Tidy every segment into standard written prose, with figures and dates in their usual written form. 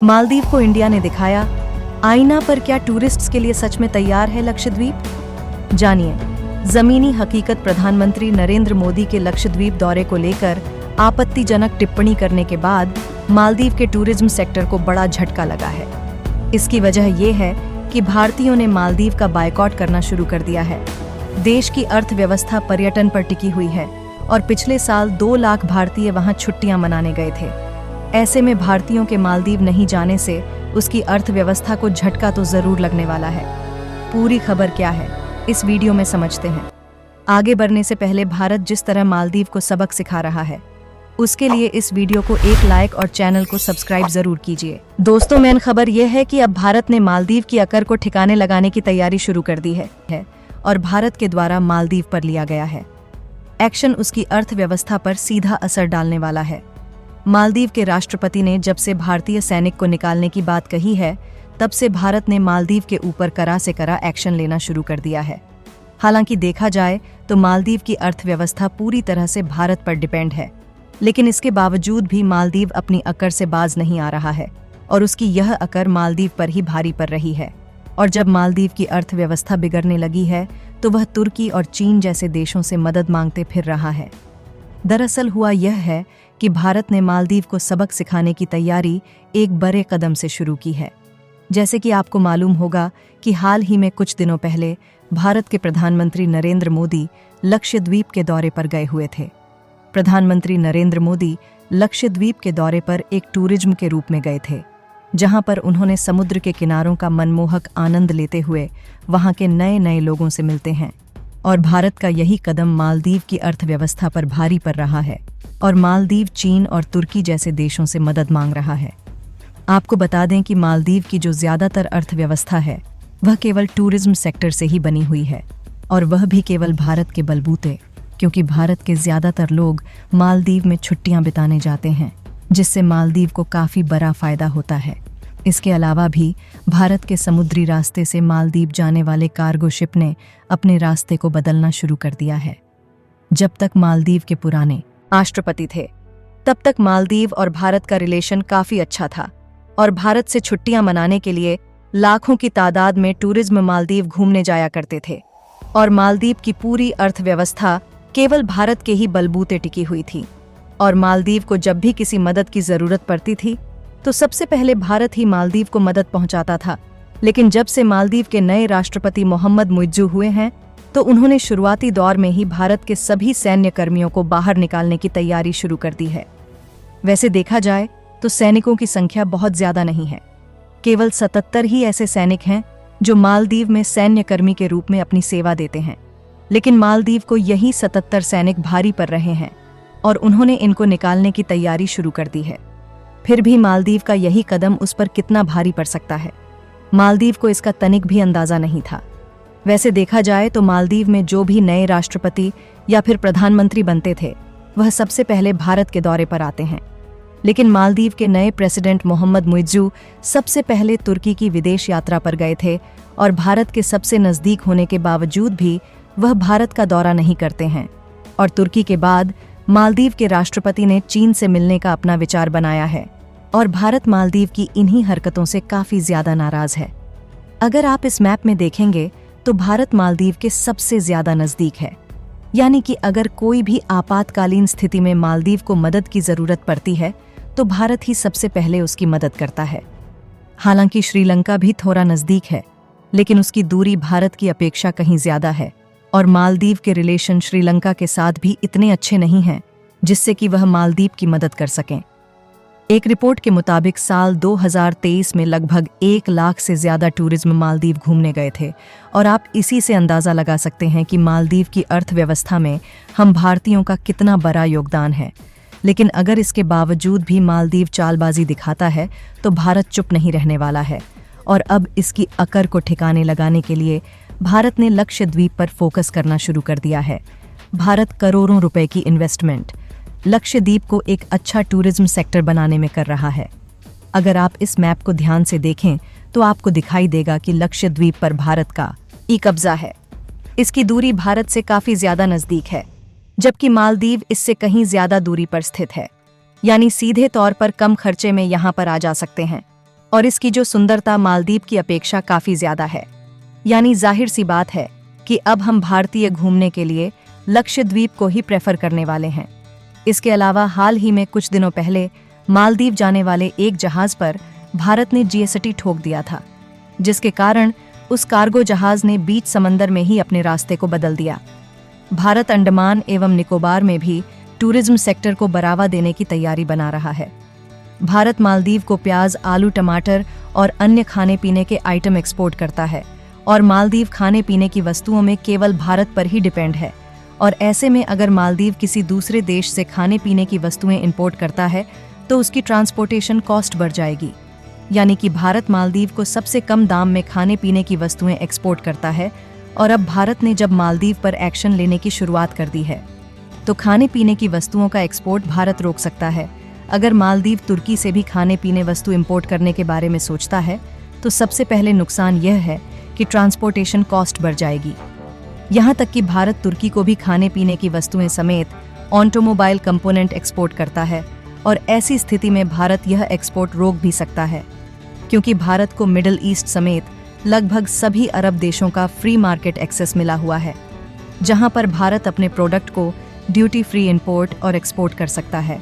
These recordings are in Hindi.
मालदीव को इंडिया ने दिखाया आईना, पर क्या टूरिस्ट्स के लिए सच में तैयार है लक्षद्वीप? जानिए जमीनी हकीकत। प्रधानमंत्री नरेंद्र मोदी के लक्षद्वीप दौरे को लेकर आपत्तिजनक टिप्पणी करने के बाद मालदीव के टूरिज्म सेक्टर को बड़ा झटका लगा है। इसकी वजह यह है कि भारतीयों ने मालदीव का बायकॉट करना शुरू कर दिया है। देश की अर्थव्यवस्था पर्यटन पर टिकी हुई है और पिछले साल 2 लाख भारतीय वहां छुट्टियां मनाने गए थे। ऐसे में भारतीयों के मालदीव नहीं जाने से उसकी अर्थव्यवस्था को झटका तो जरूर लगने वाला है। पूरी खबर क्या है, इस वीडियो में समझते हैं। आगे बढ़ने से पहले भारत जिस तरह मालदीव को सबक सिखा रहा है, उसके लिए इस वीडियो को एक लाइक और चैनल को सब्सक्राइब जरूर कीजिए। दोस्तों, मेन खबर यह है कि अब भारत ने मालदीव की अकर को ठिकाने लगाने की तैयारी शुरू कर दी है और भारत के द्वारा मालदीव पर लिया गया है एक्शन उसकी अर्थव्यवस्था पर सीधा असर डालने वाला है। मालदीव के राष्ट्रपति ने जब से भारतीय सैनिक को निकालने की बात कही है, तब से भारत ने मालदीव के ऊपर कड़ा से कड़ा एक्शन लेना शुरू कर दिया है। हालांकि देखा जाए तो मालदीव की अर्थव्यवस्था पूरी तरह से भारत पर डिपेंड है, लेकिन इसके बावजूद भी मालदीव अपनी अकर से बाज नहीं आ रहा है और उसकी यह अकर मालदीव पर ही भारी पड़ रही है। और जब मालदीव की अर्थव्यवस्था बिगड़ने लगी है तो वह तुर्की और चीन जैसे देशों से मदद मांगते फिर रहा है। दरअसल हुआ यह है कि भारत ने मालदीव को सबक सिखाने की तैयारी एक बड़े कदम से शुरू की है। जैसे कि आपको मालूम होगा कि हाल ही में कुछ दिनों पहले भारत के प्रधानमंत्री नरेंद्र मोदी लक्षद्वीप के दौरे पर गए हुए थे। प्रधानमंत्री नरेंद्र मोदी लक्षद्वीप के दौरे पर एक टूरिज्म के रूप में गए थे, जहां पर उन्होंने समुद्र के किनारों का मनमोहक आनंद लेते हुए वहां के नए नए लोगों से मिलते हैं। और भारत का यही कदम मालदीव की अर्थव्यवस्था पर भारी पड़ रहा है और मालदीव चीन और तुर्की जैसे देशों से मदद मांग रहा है। आपको बता दें कि मालदीव की जो ज्यादातर अर्थव्यवस्था है वह केवल टूरिज्म सेक्टर से ही बनी हुई है, और वह भी केवल भारत के बलबूते, क्योंकि भारत के ज्यादातर लोग मालदीव में छुट्टियां बिताने जाते हैं, जिससे मालदीव को काफी बड़ा फायदा होता है। इसके अलावा भी भारत के समुद्री रास्ते से मालदीव जाने वाले कार्गो शिप ने अपने रास्ते को बदलना शुरू कर दिया है। जब तक मालदीव के पुराने राष्ट्रपति थे, तब तक मालदीव और भारत का रिलेशन काफी अच्छा था और भारत से छुट्टियां मनाने के लिए लाखों की तादाद में टूरिज्म मालदीव घूमने जाया करते थे और मालदीव की पूरी अर्थव्यवस्था केवल भारत के ही बलबूते टिकी हुई थी। और मालदीव को जब भी किसी मदद की जरूरत पड़ती थी तो सबसे पहले भारत ही मालदीव को मदद पहुंचाता था। लेकिन जब से मालदीव के नए राष्ट्रपति मोहम्मद मुइज्जू हुए हैं, तो उन्होंने शुरुआती दौर में ही भारत के सभी सैन्य कर्मियों को बाहर निकालने की तैयारी शुरू कर दी है। वैसे देखा जाए तो सैनिकों की संख्या बहुत ज्यादा नहीं है, केवल 77 ही ऐसे सैनिक हैं जो मालदीव में सैन्य कर्मी के रूप में अपनी सेवा देते हैं। लेकिन मालदीव को यही 77 सैनिक भारी पड़ रहे हैं और उन्होंने इनको निकालने की तैयारी शुरू कर दी है। फिर भी मालदीव का यही कदम उस पर कितना भारी पड़ सकता है, मालदीव को इसका तनिक भी अंदाजा नहीं था। वैसे देखा जाए तो मालदीव में जो भी नए राष्ट्रपति या फिर प्रधानमंत्री बनते थे, वह सबसे पहले भारत के दौरे पर आते हैं। लेकिन मालदीव के नए प्रेसिडेंट मोहम्मद मुइज्जू सबसे पहले तुर्की की विदेश यात्रा पर गए थे और भारत के सबसे नजदीक होने के बावजूद भी वह भारत का दौरा नहीं करते हैं। और तुर्की के बाद मालदीव के राष्ट्रपति ने चीन से मिलने का अपना विचार बनाया है और भारत मालदीव की इन्हीं हरकतों से काफी ज्यादा नाराज है। अगर आप इस मैप में देखेंगे तो भारत मालदीव के सबसे ज्यादा नजदीक है, यानी कि अगर कोई भी आपातकालीन स्थिति में मालदीव को मदद की जरूरत पड़ती है तो भारत ही सबसे पहले उसकी मदद करता है। हालांकि श्रीलंका भी थोड़ा नजदीक है, लेकिन उसकी दूरी भारत की अपेक्षा कहीं ज्यादा है और मालदीव के रिलेशन श्रीलंका के साथ भी इतने अच्छे नहीं हैं जिससे कि वह मालदीव की मदद कर सकें। एक रिपोर्ट के मुताबिक साल 2023 में लगभग 1 लाख से ज्यादा टूरिज्म मालदीव घूमने गए थे और आप इसी से अंदाजा लगा सकते हैं कि मालदीव की अर्थव्यवस्था में हम भारतीयों का कितना बड़ा योगदान है। लेकिन अगर इसके बावजूद भी मालदीव चालबाजी दिखाता है तो भारत चुप नहीं रहने वाला है और अब इसकी अकर को ठिकाने लगाने के लिए भारत ने लक्षद्वीप पर फोकस करना शुरू कर दिया है। भारत करोड़ों रुपए की इन्वेस्टमेंट लक्षद्वीप को एक अच्छा टूरिज्म सेक्टर बनाने में कर रहा है। अगर आप इस मैप को ध्यान से देखें तो आपको दिखाई देगा कि लक्षद्वीप पर भारत का कब्जा है। इसकी दूरी भारत से काफी ज्यादा नजदीक है, जबकि मालदीव इससे कहीं ज्यादा दूरी पर स्थित है, यानी सीधे तौर पर कम खर्चे में यहाँ पर आ जा सकते हैं। और इसकी जो सुंदरता मालदीव की अपेक्षा काफी ज्यादा है। यानी जाहिर सी बात है कि अब हम भारतीय घूमने के लिए लक्षद्वीप को ही प्रेफर करने वाले हैं। इसके अलावा हाल ही में कुछ दिनों पहले मालदीव जाने वाले एक जहाज पर भारत ने जीएसटी ठोक दिया था, जिसके कारण उस कार्गो जहाज ने बीच समंदर में ही अपने रास्ते को बदल दिया। भारत अंडमान एवं निकोबार में भी टूरिज्म सेक्टर को बढ़ावा देने की तैयारी बना रहा है। भारत मालदीव को प्याज, आलू, टमाटर और अन्य खाने पीने के आइटम एक्सपोर्ट करता है और मालदीव खाने पीने की वस्तुओं में केवल भारत पर ही डिपेंड है। और ऐसे में अगर मालदीव किसी दूसरे देश से खाने पीने की वस्तुएं इंपोर्ट करता है तो उसकी ट्रांसपोर्टेशन कॉस्ट बढ़ जाएगी। यानी कि भारत मालदीव को सबसे कम दाम में खाने पीने की वस्तुएं एक्सपोर्ट करता है और अब भारत ने जब मालदीव पर एक्शन लेने की शुरुआत कर दी है तो खाने पीने की वस्तुओं का एक्सपोर्ट भारत रोक सकता है। अगर मालदीव तुर्की से भी खाने पीने वस्तु इंपोर्ट करने के बारे में सोचता है तो सबसे पहले नुकसान यह है कि ट्रांसपोर्टेशन कॉस्ट बढ़ जाएगी। यहाँ तक कि भारत तुर्की को भी खाने पीने की वस्तुएं समेत ऑटोमोबाइल कंपोनेंट एक्सपोर्ट करता है और ऐसी स्थिति में भारत यह एक्सपोर्ट रोक भी सकता है, क्योंकि भारत को मिडिल ईस्ट समेत लगभग सभी अरब देशों का फ्री मार्केट एक्सेस मिला हुआ है, जहां पर भारत अपने प्रोडक्ट को ड्यूटी फ्री इंपोर्ट और एक्सपोर्ट कर सकता है।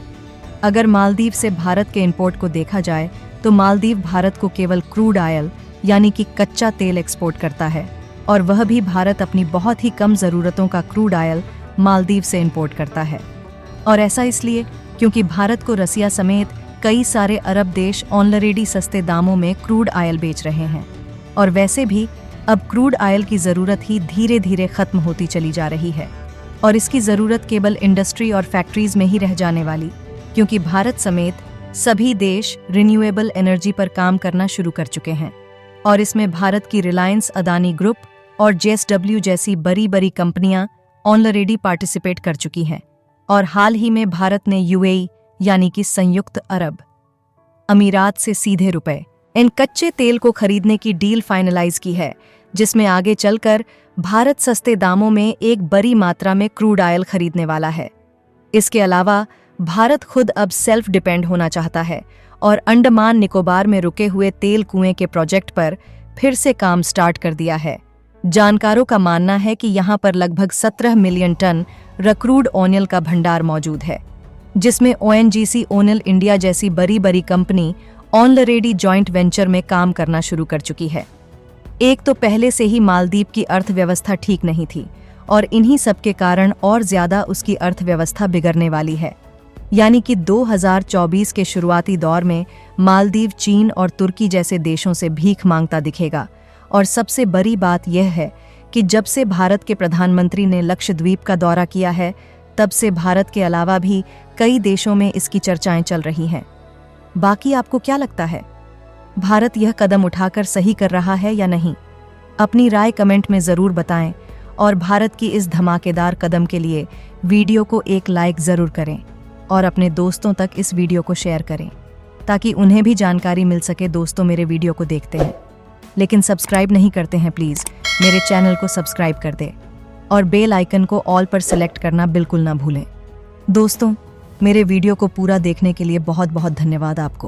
अगर मालदीव से भारत के इंपोर्ट को देखा जाए तो मालदीव भारत को केवल क्रूड ऑयल यानी कि कच्चा तेल एक्सपोर्ट करता है, और वह भी भारत अपनी बहुत ही कम ज़रूरतों का क्रूड ऑयल मालदीव से इंपोर्ट करता है। और ऐसा इसलिए क्योंकि भारत को रसिया समेत कई सारे अरब देश ऑलरेडी सस्ते दामों में क्रूड ऑयल बेच रहे हैं, और वैसे भी अब क्रूड ऑयल की ज़रूरत ही धीरे धीरे ख़त्म होती चली जा रही है और इसकी ज़रूरत केवल इंडस्ट्री और फैक्ट्रीज में ही रह जाने वाली, क्योंकि भारत समेत सभी देश रिन्यूएबल एनर्जी पर काम करना शुरू कर चुके हैं। और इसमें भारत की रिलायंस, अदानी ग्रुप और जेएसडब्ल्यू जैसी बड़ी बड़ी कंपनियां ऑलरेडी पार्टिसिपेट कर चुकी हैं। और हाल ही में भारत ने यूएई यानी कि संयुक्त अरब अमीरात से सीधे रुपए इन कच्चे तेल को खरीदने की डील फाइनलाइज की है, जिसमें आगे चलकर भारत सस्ते दामों में एक बड़ी मात्रा में क्रूड ऑयल खरीदने वाला है। इसके अलावा भारत खुद अब सेल्फ डिपेंड होना चाहता है और अंडमान निकोबार में रुके हुए तेल कुएं के प्रोजेक्ट पर फिर से काम स्टार्ट कर दिया है। जानकारों का मानना है कि यहां पर लगभग 17 मिलियन टन क्रूड ऑयल का भंडार मौजूद है, जिसमें ओएनजीसी, ओनिल इंडिया जैसी बड़ी बड़ी कंपनी ऑलरेडी जॉइंट वेंचर में काम करना शुरू कर चुकी है। एक तो पहले से ही मालदीव की अर्थव्यवस्था ठीक नहीं थी और इन्हीं सब के कारण और ज्यादा उसकी अर्थव्यवस्था बिगड़ने वाली है। यानी कि 2024 के शुरुआती दौर में मालदीव चीन और तुर्की जैसे देशों से भीख मांगता दिखेगा। और सबसे बड़ी बात यह है कि जब से भारत के प्रधानमंत्री ने लक्षद्वीप का दौरा किया है, तब से भारत के अलावा भी कई देशों में इसकी चर्चाएं चल रही हैं। बाकी आपको क्या लगता है, भारत यह कदम उठाकर सही कर रहा है या नहीं? अपनी राय कमेंट में ज़रूर बताएं और भारत की इस धमाकेदार कदम के लिए वीडियो को एक लाइक ज़रूर करें और अपने दोस्तों तक इस वीडियो को शेयर करें ताकि उन्हें भी जानकारी मिल सके। दोस्तों मेरे वीडियो को देखते हैं लेकिन सब्सक्राइब नहीं करते हैं, प्लीज़ मेरे चैनल को सब्सक्राइब कर दें और बेल आइकन को ऑल पर सेलेक्ट करना बिल्कुल ना भूलें। दोस्तों मेरे वीडियो को पूरा देखने के लिए बहुत बहुत धन्यवाद आपको।